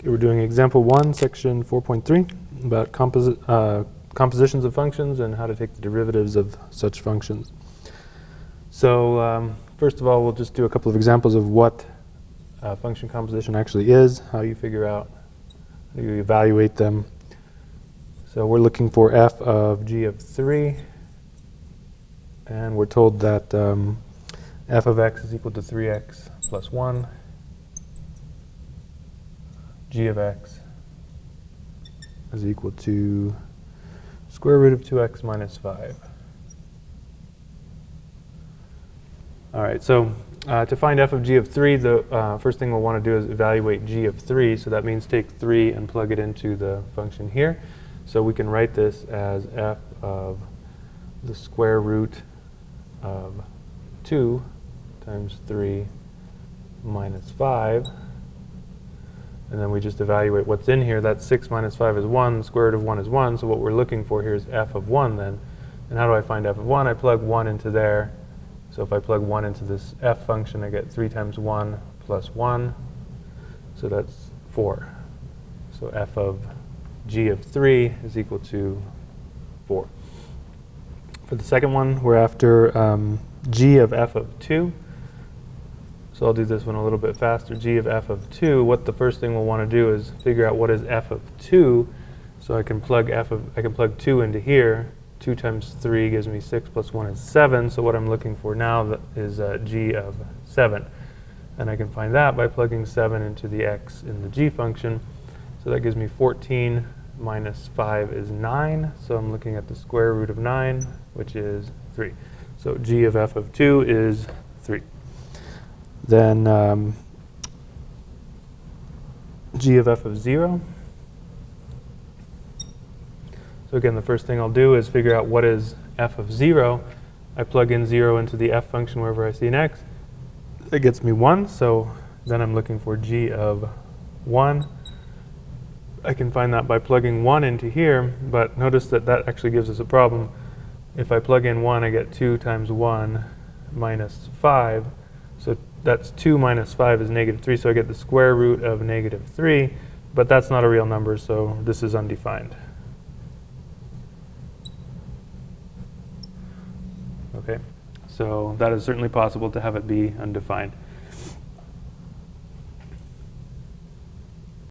Okay, we're doing example 1, section 4.3, about compositions of functions and how to take the derivatives of such functions. So first of all, we'll just do a couple of examples of what function composition actually is, how you figure out, how you evaluate them. So we're looking for f of g of 3, and we're told that f of x is equal to 3x plus 1. G of x is equal to square root of 2x minus 5. All right, so to find f of g of 3, the first thing we'll want to do is evaluate g of 3. So that means take 3 and plug it into the function here. So we can write this as f of the square root of 2 times 3 minus 5. And then we just evaluate what's in here. That's 6 minus 5 is 1. The square root of 1 is 1. So what we're looking for here is f of 1 then. And how do I find f of 1? I plug 1 into there. So if I plug 1 into this f function, I get 3 times 1 plus 1. So that's 4. So f of g of 3 is equal to 4. For the second one, we're after g of f of 2. So I'll do this one a little bit faster. G of f of 2. What the first thing we'll want to do is figure out what is f of 2. So I can plug 2 into here. 2 times 3 gives me 6 plus 1 is 7. So what I'm looking for now is g of 7. And I can find that by plugging 7 into the x in the g function. So that gives me 14 minus 5 is 9. So I'm looking at the square root of 9, which is 3. So g of f of 2 is 3. Then g of f of 0. So again, the first thing I'll do is figure out what is f of 0. I plug in 0 into the f function wherever I see an x. That gets me 1. So then I'm looking for g of 1. I can find that by plugging 1 into here, but notice that that actually gives us a problem. If I plug in 1, I get 2 times 1 minus 5. So that's 2 minus 5 is negative 3, so I get the square root of negative 3, but that's not a real number, so this is undefined. Okay, so that is certainly possible to have it be undefined.